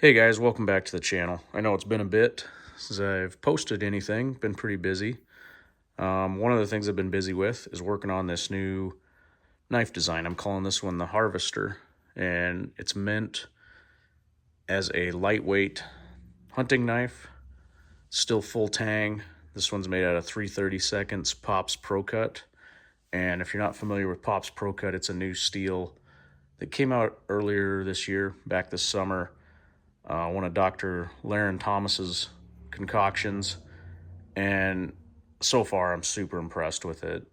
Hey guys, welcome back to the channel. I know it's been a bit since I've posted anything, been pretty busy. One of the things I've been busy with is working on this new knife design. I'm calling this one the Harvester, and it's meant as a lightweight hunting knife, still full tang. This one's made out of 3/32 Pops Pro Cut, and if you're not familiar with Pops Pro Cut, it's a new steel that came out earlier this year, back this summer. One of Dr. Laren Thomas's concoctions, and so far I'm super impressed with it.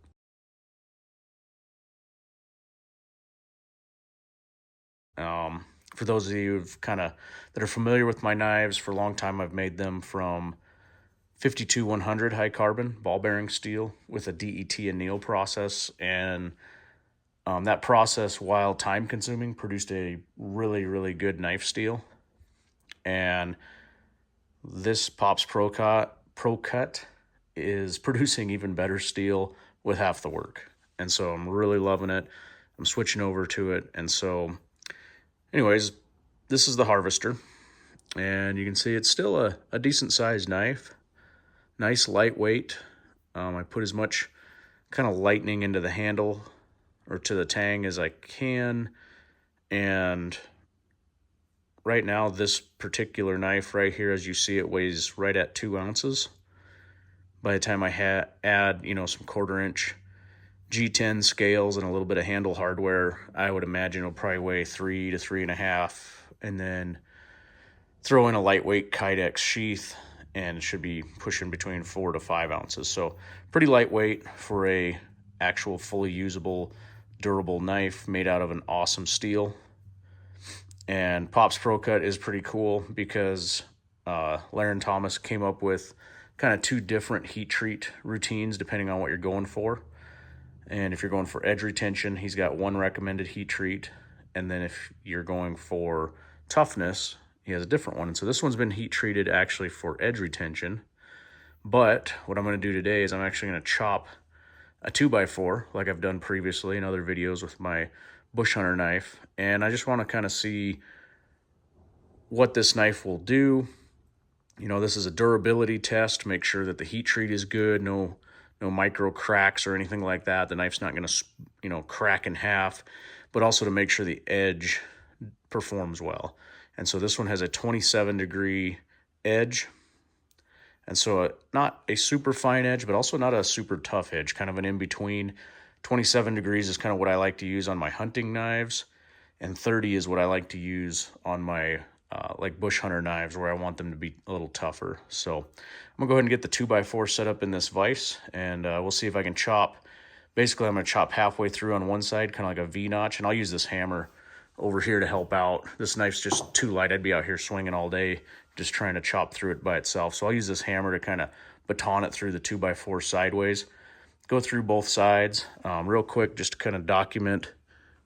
For those of you who've that are familiar with my knives, for a long time I've made them from 52-100 high carbon ball bearing steel with a DET anneal process, and that process, while time consuming, produced a really good knife steel. And this Pops Pro Cut is producing even better steel with half the work. And so I'm really loving it. I'm switching over to it. And so anyways, this is the Harvester. And you can see it's still a decent sized knife. Nice lightweight. I put as much kind of lightening into the handle or to the tang as I can. And right now, this particular knife right here, as you see, it weighs right at 2 ounces. By the time I add, some 1/4-inch G10 scales and a little bit of handle hardware, I would imagine it'll probably weigh 3 to 3.5, and then throw in a lightweight Kydex sheath, and it should be pushing between 4 to 5 ounces. So pretty lightweight for a actual fully usable, durable knife made out of an awesome steel. And Pops Pro Cut is pretty cool because Laren Thomas came up with kind of 2 different heat treat routines depending on what you're going for. And if you're going for edge retention, he's got one recommended heat treat. And then if you're going for toughness, he has a different one. And so this one's been heat treated actually for edge retention. But what I'm going to do today is I'm actually going to chop a 2x4 like I've done previously in other videos with my bush hunter knife. And I just want to kind of see what this knife will do. This is a durability test to make sure that the heat treat is good, no micro cracks or anything like that. The knife's not going to, crack in half, but also to make sure the edge performs well. And so this one has a 27-degree edge. And so not a super fine edge, but also not a super tough edge, kind of an in-between. 27 degrees is kind of what I like to use on my hunting knives, and 30 is what I like to use on my like bush hunter knives, where I want them to be a little tougher. So I'm gonna go ahead and get the 2x4 set up in this vise, and we'll see if I can chop. Basically, I'm gonna chop halfway through on one side, kind of like a V-notch, and I'll use this hammer over here to help out. This knife's just too light. I'd be out here swinging all day just trying to chop through it by itself. So I'll use this hammer to kind of baton it through the 2x4 sideways. Go through both sides real quick, just to kind of document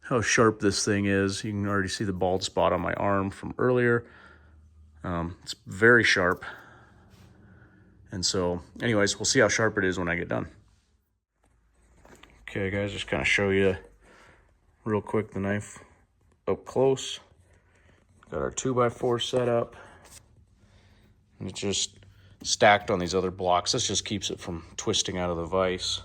how sharp this thing is. You can already see the bald spot on my arm from earlier. It's very sharp. And so anyways, we'll see how sharp it is when I get done. Okay guys, just kind of show you real quick the knife up close. Got our 2x4 set up. And it's just stacked on these other blocks. This just keeps it from twisting out of the vise.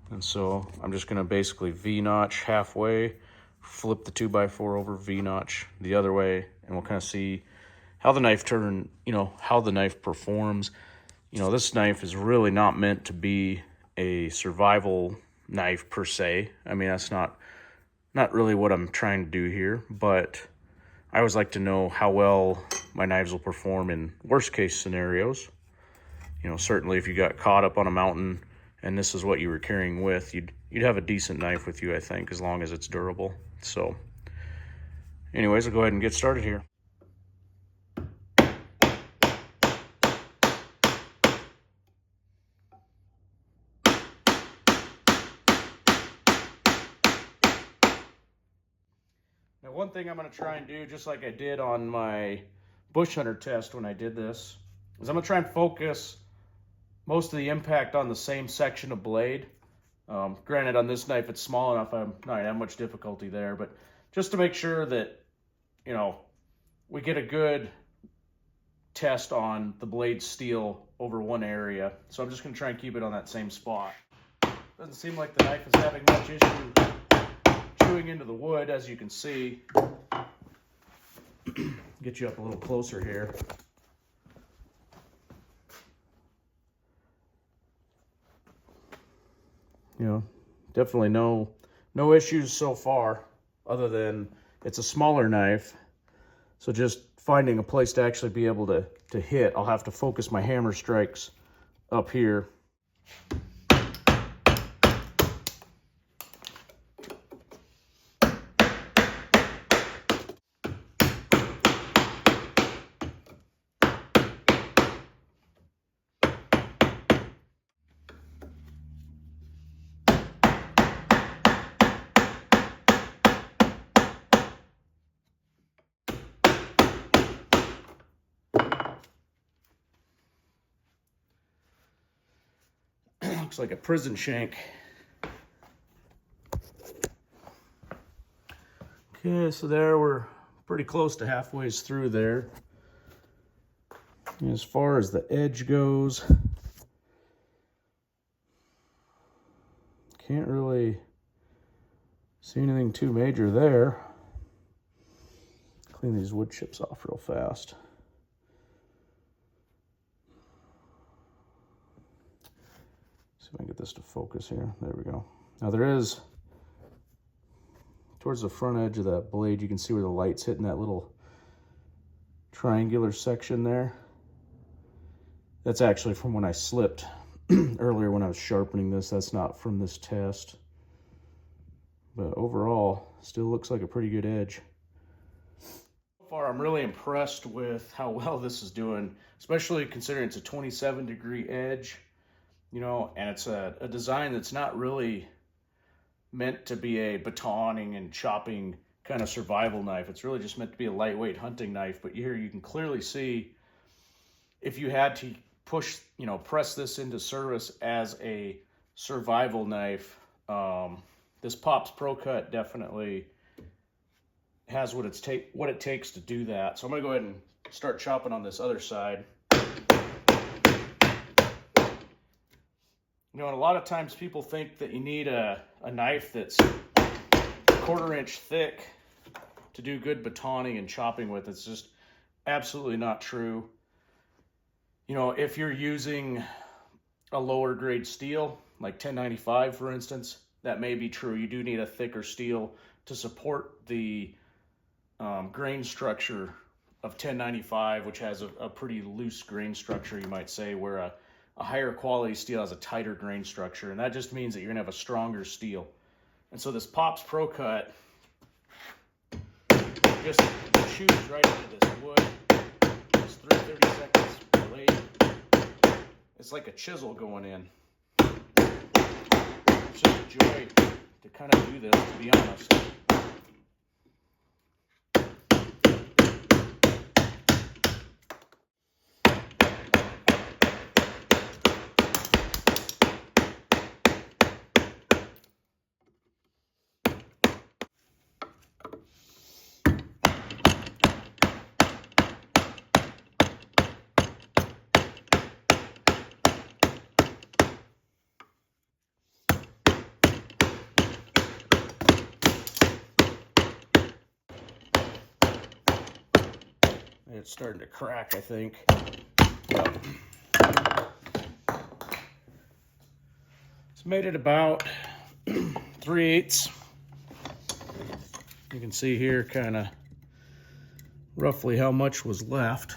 And so I'm just gonna basically V-notch halfway, flip the 2x4 over, V-notch the other way, and we'll kind of see how the knife how the knife performs. This knife is really not meant to be a survival knife per se. I mean, that's not really what I'm trying to do here, but I always like to know how well my knives will perform in worst case scenarios. Certainly if you got caught up on a mountain and this is what you were carrying with, you'd have a decent knife with you, I think, as long as it's durable. So anyways, I'll go ahead and get started here. Now, one thing I'm going to try and do, just like I did on my bush hunter test when I did this, is I'm going to try and focus most of the impact on the same section of blade. Granted, on this knife, it's small enough, I'm not have much difficulty there, but just to make sure that, we get a good test on the blade steel over one area. So I'm just going to try and keep it on that same spot. Doesn't seem like the knife is having much issue chewing into the wood, as you can see. Get you up a little closer here. You know, definitely no issues so far, other than it's a smaller knife. So just finding a place to actually be able to hit, I'll have to focus my hammer strikes up here. Looks like a prison shank. Okay, so there we're pretty close to halfway through there. As far as the edge goes, can't really see anything too major there. Clean these wood chips off real fast. See if I can get this to focus here. There we go. Now there is, towards the front edge of that blade, you can see where the light's hitting that little triangular section there. That's actually from when I slipped earlier when I was sharpening this. That's not from this test. But overall, still looks like a pretty good edge. So far, I'm really impressed with how well this is doing, especially considering it's a 27-degree edge. You know, and it's a design that's not really meant to be a batoning and chopping kind of survival knife. It's really just meant to be a lightweight hunting knife. But here you can clearly see if you had to push, you know, press this into service as a survival knife, this Pops Pro Cut definitely has what it takes to do that. So I'm gonna go ahead and start chopping on this other side. You know, and a lot of times people think that you need a knife that's 1/4 inch thick to do good batoning and chopping with. It's just absolutely not true. You know, if you're using a lower grade steel, like 1095 for instance, that may be true. You do need a thicker steel to support the grain structure of 1095, which has a pretty loose grain structure, you might say, where a higher quality steel has a tighter grain structure, and that just means that you're gonna have a stronger steel. And so this Pops Pro Cut just chews right into this wood. Just 30 seconds blade. It's like a chisel going in. It's just a joy to kind of do this, to be honest. It's starting to crack, I think. Yep. It's made it about 3/8. You can see here kind of roughly how much was left.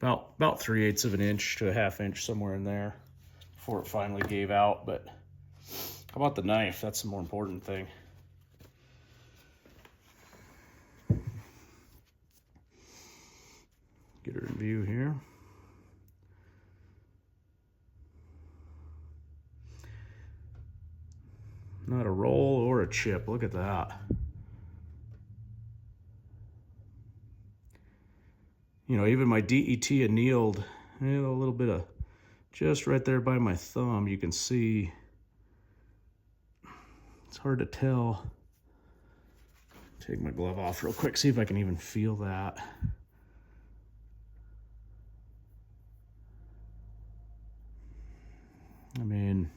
About 3/8 of an inch to a 1/2 inch, somewhere in there, before it finally gave out. But how about the knife? That's the more important thing. Get her in view here. Not a roll or a chip. Look at that. You know, even my DET annealed, a little bit of, just right there by my thumb, you can see, it's hard to tell Take my glove off real quick, see if I can even feel that. I mean,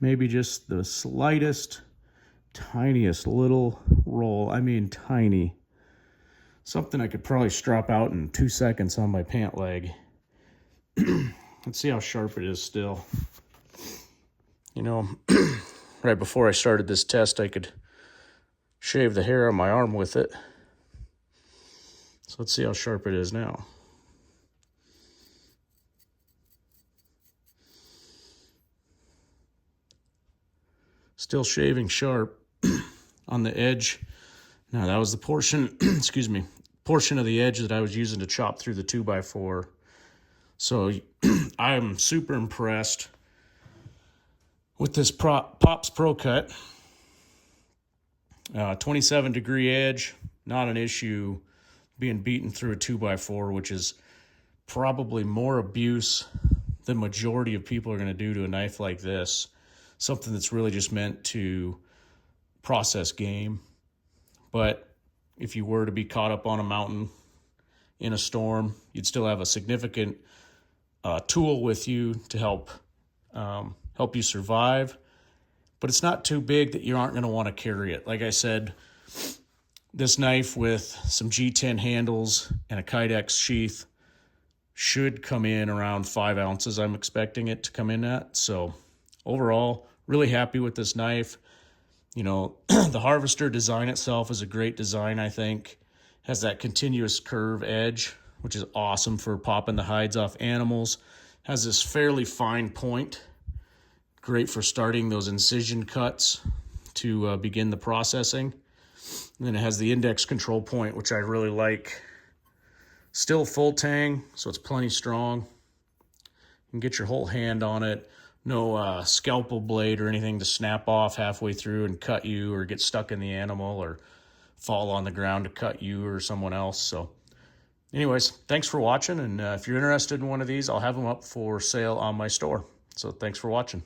maybe just the slightest, tiniest little roll. I mean, tiny. Something I could probably strap out in 2 seconds on my pant leg. Let's see how sharp it is still. You know, right before I started this test, I could shave the hair on my arm with it. So let's see how sharp it is now. Still shaving sharp on the edge. Now that was the portion, excuse me, portion of the edge that I was using to chop through the 2x4. So I'm super impressed with this Pops Pro Cut. 27 degree edge, not an issue being beaten through a 2x4, which is probably more abuse than majority of people are going to do to a knife like this. Something that's really just meant to process game. But if you were to be caught up on a mountain in a storm, you'd still have a significant tool with you to help you survive. But it's not too big that you aren't going to want to carry it. Like I said, this knife with some G10 handles and a Kydex sheath should come in around 5 ounces. I'm expecting it to come in at. So overall, really happy with this knife. You know, the Harvester design itself is a great design, I think. Has that continuous curve edge, which is awesome for popping the hides off animals. Has this fairly fine point. Great for starting those incision cuts to begin the processing. And then it has the index control point, which I really like. Still full tang, so it's plenty strong. You can get your whole hand on it. No scalpel blade or anything to snap off halfway through and cut you or get stuck in the animal or fall on the ground to cut you or someone else. So anyways, thanks for watching. And if you're interested in one of these, I'll have them up for sale on my store. So thanks for watching.